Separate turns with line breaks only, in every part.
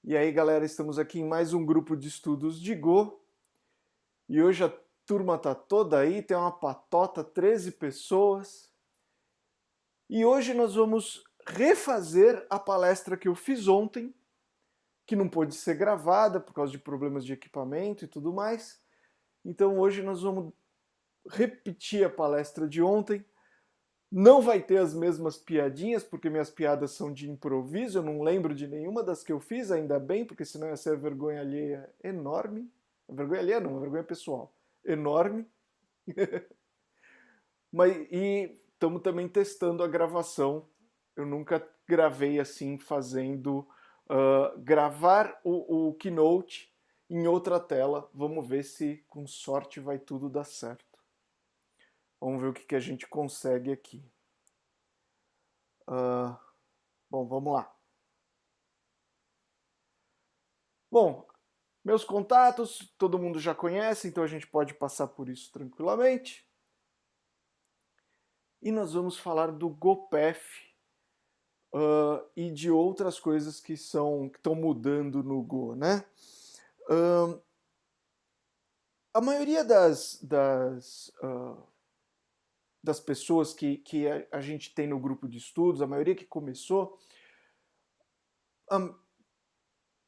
E aí, galera, estamos aqui em mais um grupo de estudos de Go. E hoje a turma tá toda aí, tem uma patota, 13 pessoas. E hoje nós vamos refazer a palestra que eu fiz ontem, que não pôde ser gravada por causa de problemas de equipamento e tudo mais. Então hoje nós vamos repetir a palestra de ontem. Não vai ter as mesmas piadinhas, porque minhas piadas são de improviso, eu não lembro de nenhuma das que eu fiz, ainda bem, porque senão ia ser a vergonha alheia enorme. A vergonha alheia não, a vergonha pessoal. Enorme. Mas, e estamos também testando a gravação. Eu nunca gravei assim, fazendo gravar o Keynote em outra tela. Vamos ver se com sorte vai tudo dar certo. Vamos ver o que a gente consegue aqui. Bom, vamos lá. Bom, meus contatos, todo mundo já conhece, então a gente pode passar por isso tranquilamente. E nós vamos falar do GoPath e de outras coisas que estão mudando no Go, né? A maioria das pessoas que a gente tem no grupo de estudos, a maioria que começou,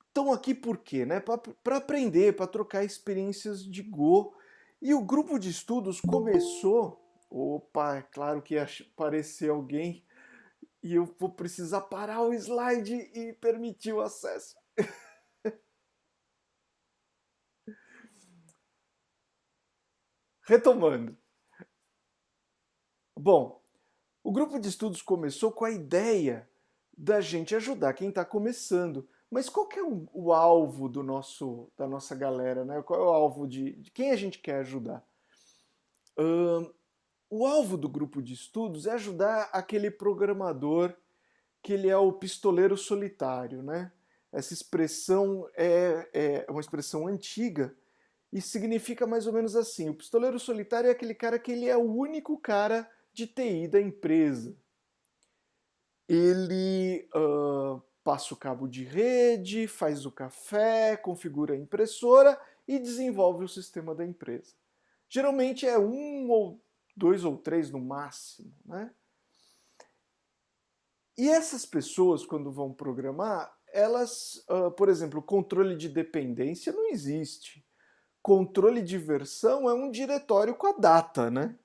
estão aqui por quê? Né? Para aprender, para trocar experiências de Go. E o grupo de estudos começou. Opa, é claro que ia aparecer alguém e eu vou precisar parar o slide e permitir o acesso. Retomando. Bom, o grupo de estudos começou com a ideia da gente ajudar quem está começando. Mas qual que é o alvo da nossa galera? Né? Qual é o alvo de quem a gente quer ajudar? O alvo do grupo de estudos é ajudar aquele programador que ele é o pistoleiro solitário, né? Essa expressão é uma expressão antiga e significa mais ou menos assim: o pistoleiro solitário é aquele cara que ele é o único cara de TI da empresa. Ele passa o cabo de rede, faz o café, configura a impressora e desenvolve o sistema da empresa. Geralmente é um ou dois ou três no máximo, né? E essas pessoas, quando vão programar, elas, por exemplo, controle de dependência não existe. Controle de versão é um diretório com a data, né?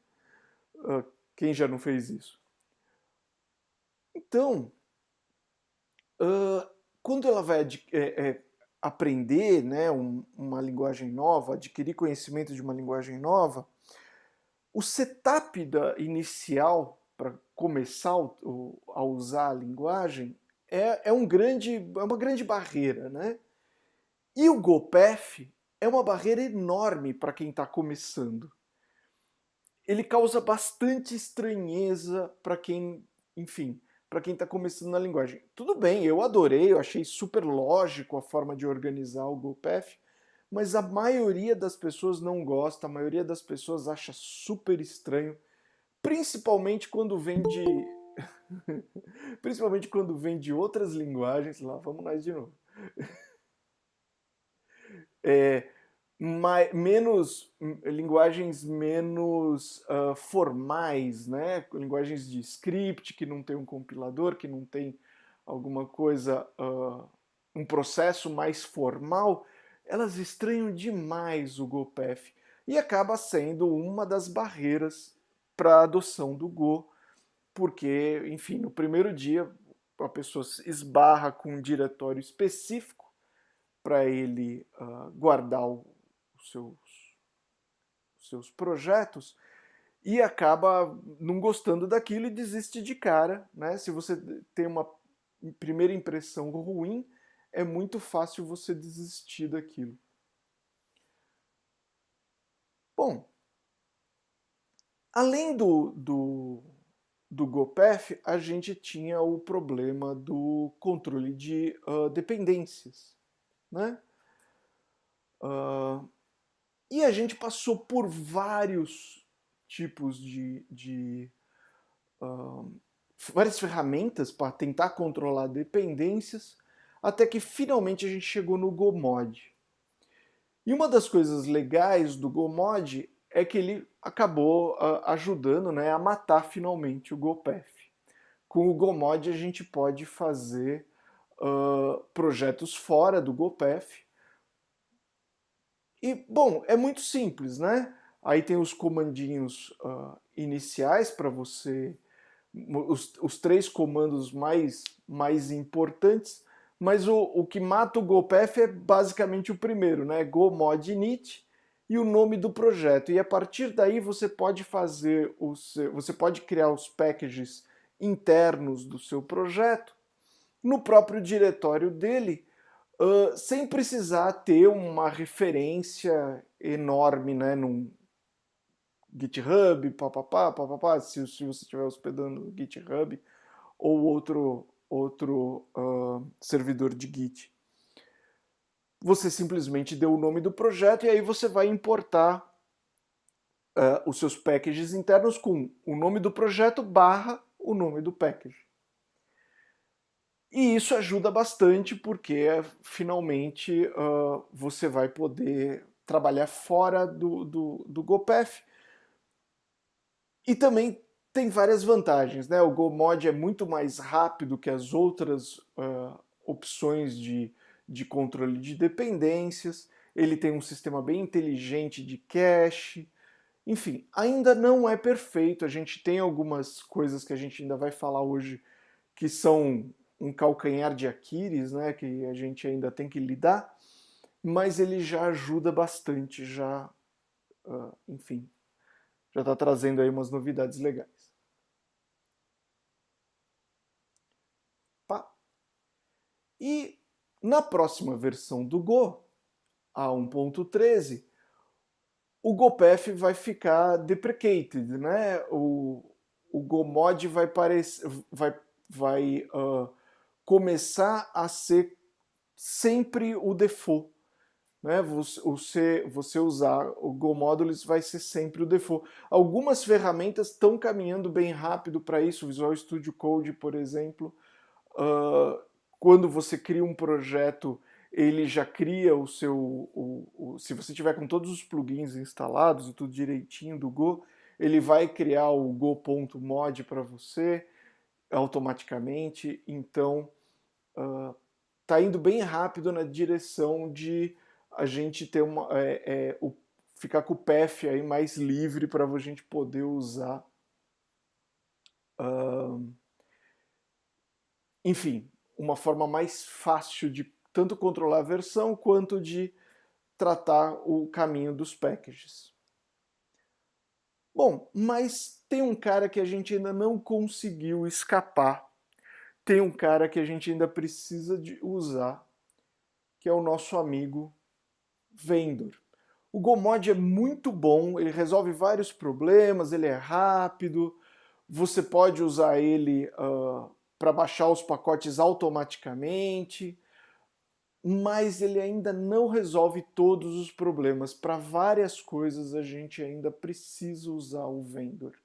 Quem já não fez isso? Então, quando ela vai aprender, né, uma linguagem nova, adquirir conhecimento de uma linguagem nova, o setup inicial para começar a usar a linguagem é uma grande barreira, né? E o GoPath é uma barreira enorme para quem está começando. Ele causa bastante estranheza para quem, enfim, para quem está começando na linguagem. Tudo bem, eu adorei, eu achei super lógico a forma de organizar o GoPath, mas a maioria das pessoas não gosta, a maioria das pessoas acha super estranho, principalmente quando vem de principalmente quando vem de outras linguagens. Lá vamos nós de novo. É, linguagens menos formais, né? Linguagens de script que não tem um compilador, que não tem alguma coisa, um processo mais formal, elas estranham demais o GoPath e acaba sendo uma das barreiras para a adoção do Go, porque, enfim, no primeiro dia a pessoa esbarra com um diretório específico para ele guardar os seus projetos e acaba não gostando daquilo e desiste de cara, né? Se você tem uma primeira impressão ruim, é muito fácil você desistir daquilo. Bom, além do GoPath, a gente tinha o problema do controle de dependências, né? E a gente passou por vários tipos várias ferramentas para tentar controlar dependências, até que finalmente a gente chegou no GoMod. E uma das coisas legais do GoMod é que ele acabou ajudando, né, a matar finalmente o GoPath. Com o GoMod a gente pode fazer projetos fora do GoPath. E, bom, é muito simples, né? Aí tem os comandinhos iniciais para você, os 3 comandos mais importantes, mas o que mata o GoPath é basicamente o primeiro, né? GoMod init e o nome do projeto. E a partir daí você pode fazer você pode criar os packages internos do seu projeto no próprio diretório dele, sem precisar ter uma referência enorme, né, num GitHub, papapá, papapá, se você estiver hospedando no GitHub ou outro servidor de Git. Você simplesmente deu o nome do projeto e aí você vai importar os seus packages internos com o nome do projeto barra o nome do package. E isso ajuda bastante porque finalmente você vai poder trabalhar fora do GoPath. E também tem várias vantagens, né? O GoMod é muito mais rápido que as outras opções de controle de dependências. Ele tem um sistema bem inteligente de cache. Enfim, ainda não é perfeito. A gente tem algumas coisas que a gente ainda vai falar hoje que são um calcanhar de Aquiles, né, que a gente ainda tem que lidar, mas ele já ajuda bastante, enfim, já está trazendo aí umas novidades legais. Tá? E na próxima versão do Go, a 1.13, o GoPath vai ficar deprecated, né? O GoMod vai começar a ser sempre o default, né? Você usar o GoModules vai ser sempre o default. Algumas ferramentas estão caminhando bem rápido para isso, o Visual Studio Code, por exemplo. Quando você cria um projeto, ele já cria o seu... se você tiver com todos os plugins instalados e tudo direitinho do Go, ele vai criar o go.mod para você automaticamente. Então, tá indo bem rápido na direção de a gente ter ficar com o path aí mais livre para a gente poder usar. Enfim, uma forma mais fácil de tanto controlar a versão quanto de tratar o caminho dos packages. Bom, mas tem um cara que a gente ainda não conseguiu escapar. Tem um cara que a gente ainda precisa de usar, que é o nosso amigo Vendor. O GoMod é muito bom, ele resolve vários problemas, ele é rápido, você pode usar ele para baixar os pacotes automaticamente, mas ele ainda não resolve todos os problemas. Para várias coisas a gente ainda precisa usar o Vendor.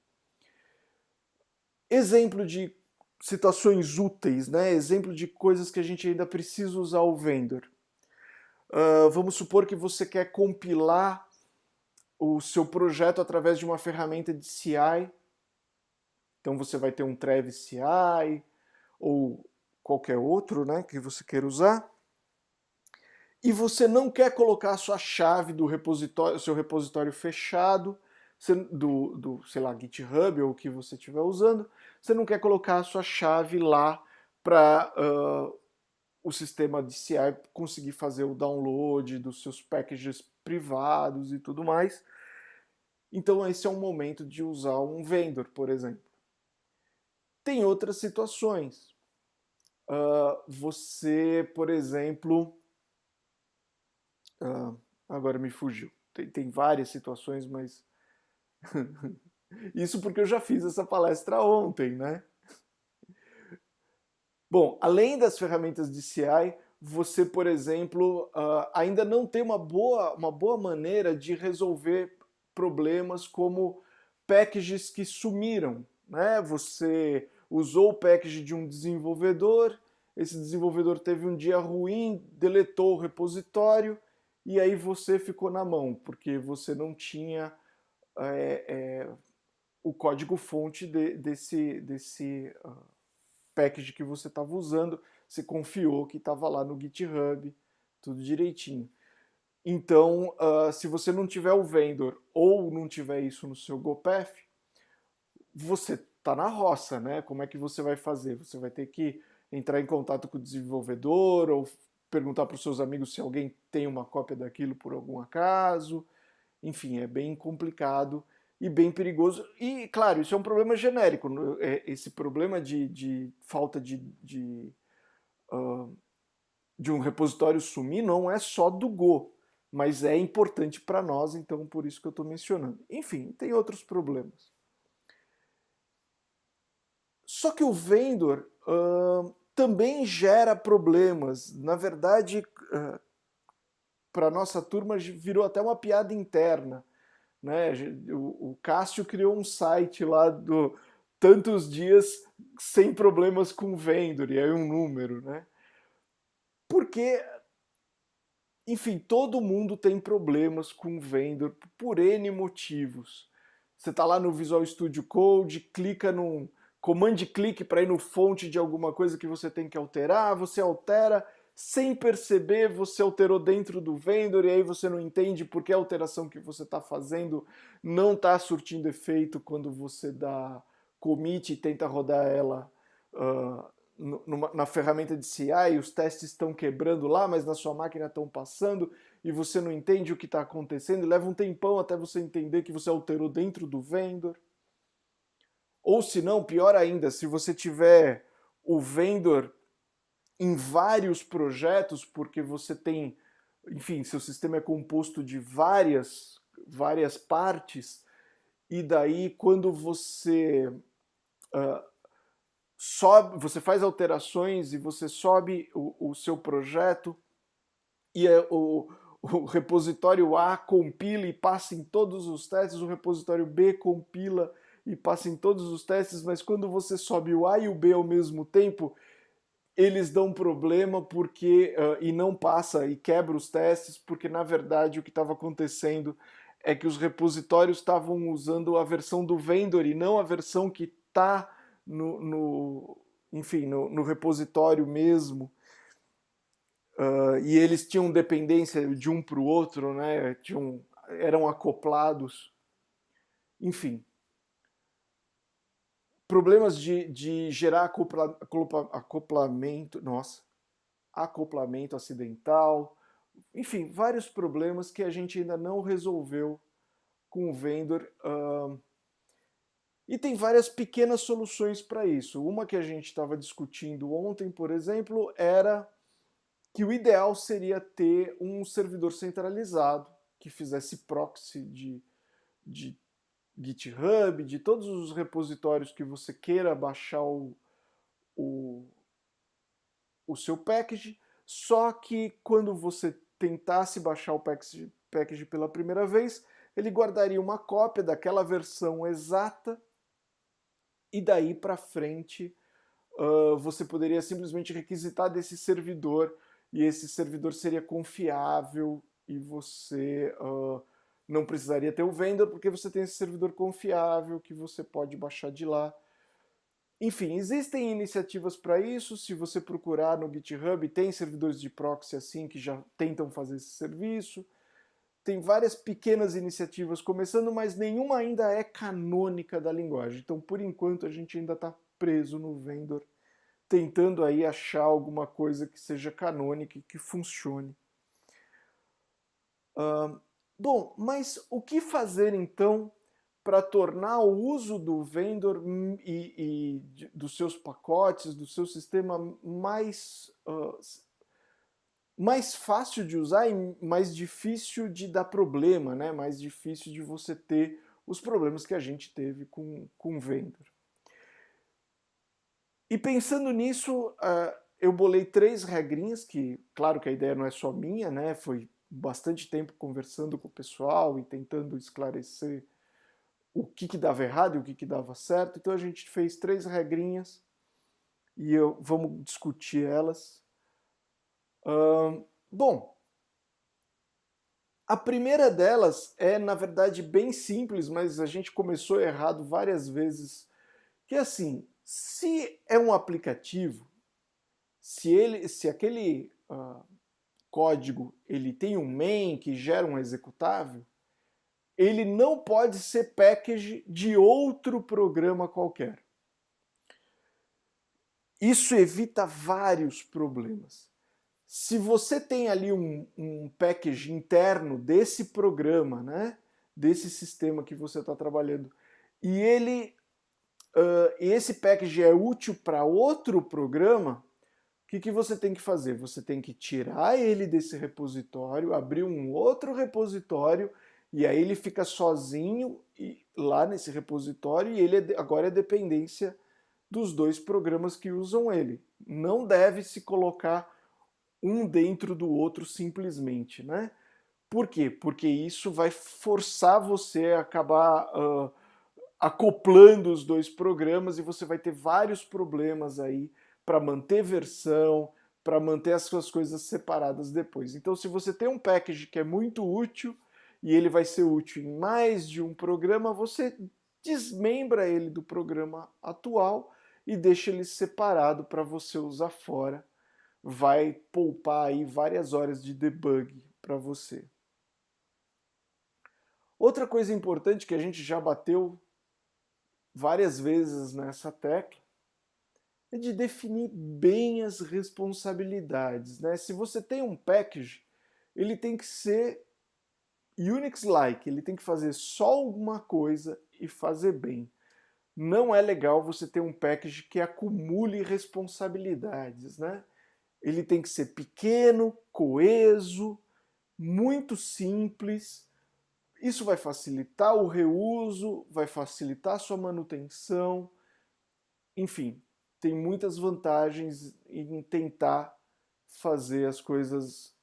Exemplo de situações úteis, né? Exemplo de coisas que a gente ainda precisa usar o Vendor. Vamos supor que você quer compilar o seu projeto através de uma ferramenta de CI. Então você vai ter um Travis CI ou qualquer outro, né, que você queira usar. E você não quer colocar a sua chave do repositório, seu repositório fechado, sei lá, GitHub ou o que você estiver usando, você não quer colocar a sua chave lá para o sistema de CI conseguir fazer o download dos seus packages privados e tudo mais. Então esse é um momento de usar um vendor, por exemplo. Tem outras situações. Você, por exemplo... agora me fugiu. Tem várias situações, mas... Isso porque eu já fiz essa palestra ontem, né? Bom, além das ferramentas de CI, você, por exemplo, ainda não tem uma boa maneira de resolver problemas como packages que sumiram, né? Você usou o package de um desenvolvedor, esse desenvolvedor teve um dia ruim, deletou o repositório e aí você ficou na mão, porque você não tinha o código-fonte desse package que você estava usando, você confiou que estava lá no GitHub, tudo direitinho. Então, se você não tiver o vendor ou não tiver isso no seu GoPath, você está na roça, né? Como é que você vai fazer? Você vai ter que entrar em contato com o desenvolvedor ou perguntar para os seus amigos se alguém tem uma cópia daquilo por algum acaso. Enfim, é bem complicado e bem perigoso. E, claro, isso é um problema genérico. Esse problema de falta de um repositório sumir não é só do Go, mas é importante para nós, então por isso que eu estou mencionando. Enfim, tem outros problemas. Só que o vendor também gera problemas. Na verdade, para a nossa turma virou até uma piada interna. Né? O Cássio criou um site lá do tantos dias sem problemas com o vendor, e aí um número. Né? Porque, enfim, todo mundo tem problemas com o vendor por N motivos. Você está lá no Visual Studio Code, clica num command-click para ir no fonte de alguma coisa que você tem que alterar, você altera, sem perceber, você alterou dentro do vendor e aí você não entende porque a alteração que você está fazendo não está surtindo efeito quando você dá commit e tenta rodar ela na ferramenta de CI e os testes estão quebrando lá, mas na sua máquina estão passando e você não entende o que está acontecendo e leva um tempão até você entender que você alterou dentro do vendor. Ou se não, pior ainda, se você tiver o vendor em vários projetos, porque você tem, enfim, seu sistema é composto de várias partes, e daí quando você você faz alterações e você sobe o seu projeto e o repositório A compila e passa em todos os testes, o repositório B compila e passa em todos os testes, mas quando você sobe o A e o B ao mesmo tempo, eles dão problema porque e não passa e quebra os testes, porque na verdade o que estava acontecendo é que os repositórios estavam usando a versão do vendor e não a versão que está enfim, no repositório mesmo. E eles tinham dependência de um para o outro, né? Eram acoplados. Enfim, problemas de gerar acoplamento, nossa, acoplamento acidental, enfim, vários problemas que a gente ainda não resolveu com o vendor. E tem várias pequenas soluções para isso. Uma que a gente estava discutindo ontem, por exemplo, era que o ideal seria ter um servidor centralizado que fizesse proxy de GitHub, de todos os repositórios que você queira baixar o seu package, só que quando você tentasse baixar o package pela primeira vez, ele guardaria uma cópia daquela versão exata e daí para frente você poderia simplesmente requisitar desse servidor e esse servidor seria confiável e você não precisaria ter o vendor porque você tem esse servidor confiável que você pode baixar de lá. Enfim, existem iniciativas para isso. Se você procurar no GitHub, tem servidores de proxy assim que já tentam fazer esse serviço. Tem várias pequenas iniciativas começando, mas nenhuma ainda é canônica da linguagem. Então, por enquanto, a gente ainda está preso no vendor, tentando aí achar alguma coisa que seja canônica e que funcione. Bom, mas o que fazer então para tornar o uso do vendor e dos seus pacotes, do seu sistema mais fácil de usar e mais difícil de dar problema, né? Mais difícil de você ter os problemas que a gente teve com o vendor. E pensando nisso, eu bolei 3 regrinhas, que claro que a ideia não é só minha, né? Foi bastante tempo conversando com o pessoal e tentando esclarecer o que dava errado e o que dava certo. Então a gente fez 3 regrinhas e vamos discutir elas. Bom, a primeira delas é, na verdade, bem simples, mas a gente começou errado várias vezes, que é assim, se é um aplicativo, se aquele código ele tem um main que gera um executável, ele não pode ser package de outro programa qualquer. Isso evita vários problemas. Se você tem ali um package interno desse programa, né, desse sistema que você está trabalhando, e esse package é útil para outro programa, o que você tem que fazer? Você tem que tirar ele desse repositório, abrir um outro repositório, e aí ele fica sozinho lá nesse repositório, e ele agora é dependência dos dois programas que usam ele. Não deve se colocar um dentro do outro simplesmente, né? Por quê? Porque isso vai forçar você a acabar acoplando os dois programas e você vai ter vários problemas aí para manter versão, para manter as suas coisas separadas depois. Então, se você tem um package que é muito útil e ele vai ser útil em mais de um programa, você desmembra ele do programa atual e deixa ele separado para você usar fora. Vai poupar aí várias horas de debug para você. Outra coisa importante que a gente já bateu várias vezes nessa tecla é de definir bem as responsabilidades, né? Se você tem um package, ele tem que ser Unix-like, ele tem que fazer só alguma coisa e fazer bem. Não é legal você ter um package que acumule responsabilidades, né? Ele tem que ser pequeno, coeso, muito simples. Isso vai facilitar o reuso, vai facilitar a sua manutenção. Enfim, tem muitas vantagens em tentar fazer as coisas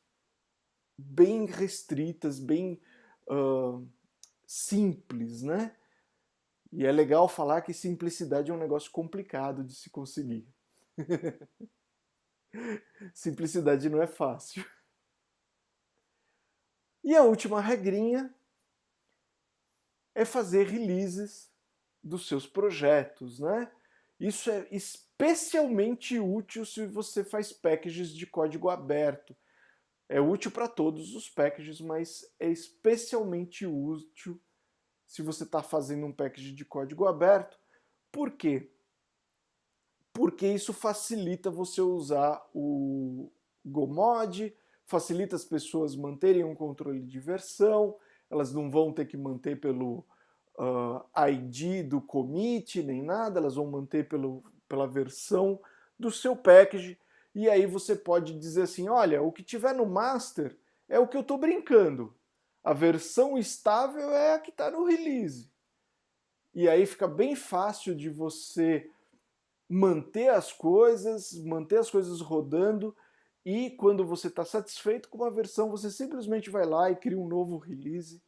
bem restritas, bem simples, né? E é legal falar que simplicidade é um negócio complicado de se conseguir. Simplicidade não é fácil. E a última regrinha é fazer releases dos seus projetos, né? Isso é especialmente útil se você faz packages de código aberto. É útil para todos os packages, mas é especialmente útil se você está fazendo um package de código aberto. Por quê? Porque isso facilita você usar o Gomod, facilita as pessoas manterem um controle de versão, elas não vão ter que manter pelo ID do commit nem nada, elas vão manter pela versão do seu package, e aí você pode dizer assim, olha, o que tiver no master é o que eu estou brincando, a versão estável é a que está no release. E aí fica bem fácil de você manter as coisas rodando, e quando você está satisfeito com uma versão, você simplesmente vai lá e cria um novo release,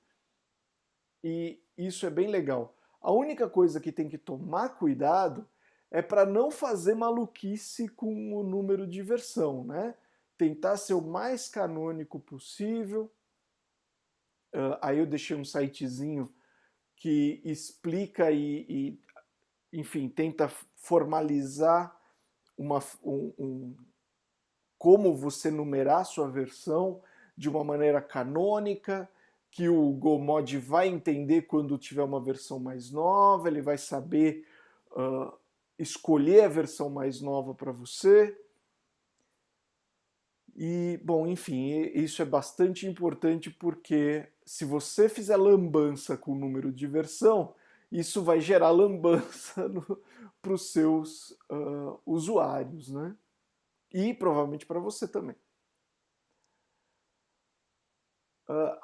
e isso é bem legal. A única coisa que tem que tomar cuidado é para não fazer maluquice com o número de versão, né? Tentar ser o mais canônico possível. Aí eu deixei um sitezinho que explica enfim, tenta formalizar como você numerar sua versão de uma maneira canônica, que o Gomod vai entender quando tiver uma versão mais nova, ele vai saber escolher a versão mais nova para você. E, bom, enfim, isso é bastante importante porque se você fizer lambança com o número de versão, isso vai gerar lambança para os seus usuários, né? E provavelmente para você também.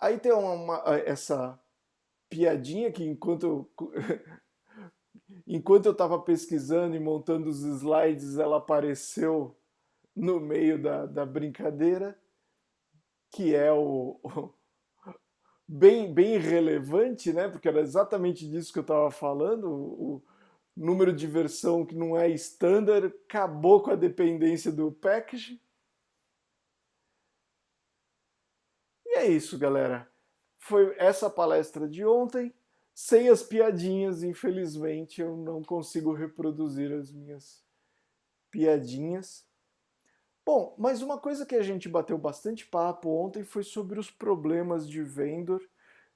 Aí tem essa piadinha que enquanto eu estava pesquisando e montando os slides, ela apareceu no meio da brincadeira, que é bem relevante, né? Porque era exatamente disso que eu estava falando. número de versão que não é standard, acabou com a dependência do package. E é isso, galera. Foi essa palestra de ontem. Sem as piadinhas, infelizmente, eu não consigo reproduzir as minhas piadinhas. Bom, mas uma coisa que a gente bateu bastante papo ontem foi sobre os problemas de vendor.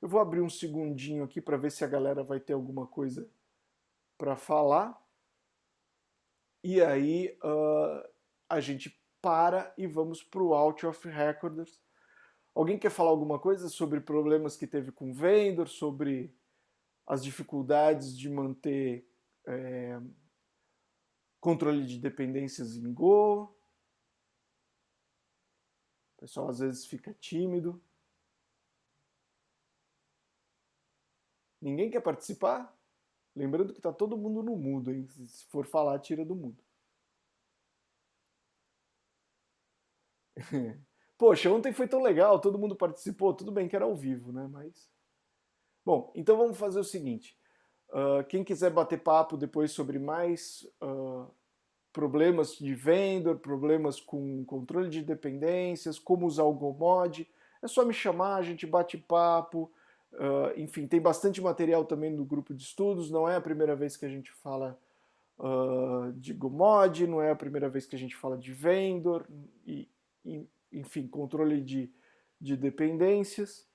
Eu vou abrir um segundinho aqui para ver se a galera vai ter alguma coisa para falar. E aí a gente para e vamos para o Out of Recorders. Alguém quer falar alguma coisa sobre problemas que teve com vendor, sobre as dificuldades de manter controle de dependências em Go? O pessoal às vezes fica tímido. Ninguém quer participar? Lembrando que está todo mundo no mudo, hein? Se for falar, tira do mudo. Poxa, ontem foi tão legal, todo mundo participou, tudo bem que era ao vivo, né? Mas. Bom, então vamos fazer o seguinte. Quem quiser bater papo depois sobre mais problemas de vendor, problemas com controle de dependências, como usar o GoMod, é só me chamar, a gente bate papo. Enfim, tem bastante material também no grupo de estudos, não é a primeira vez que a gente fala de GoMod, não é a primeira vez que a gente fala de vendor, enfim, controle de dependências.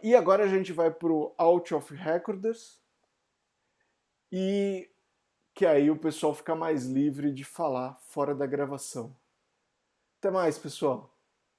E agora a gente vai para o Out of Recorders, e que aí o pessoal fica mais livre de falar fora da gravação. Até mais, pessoal!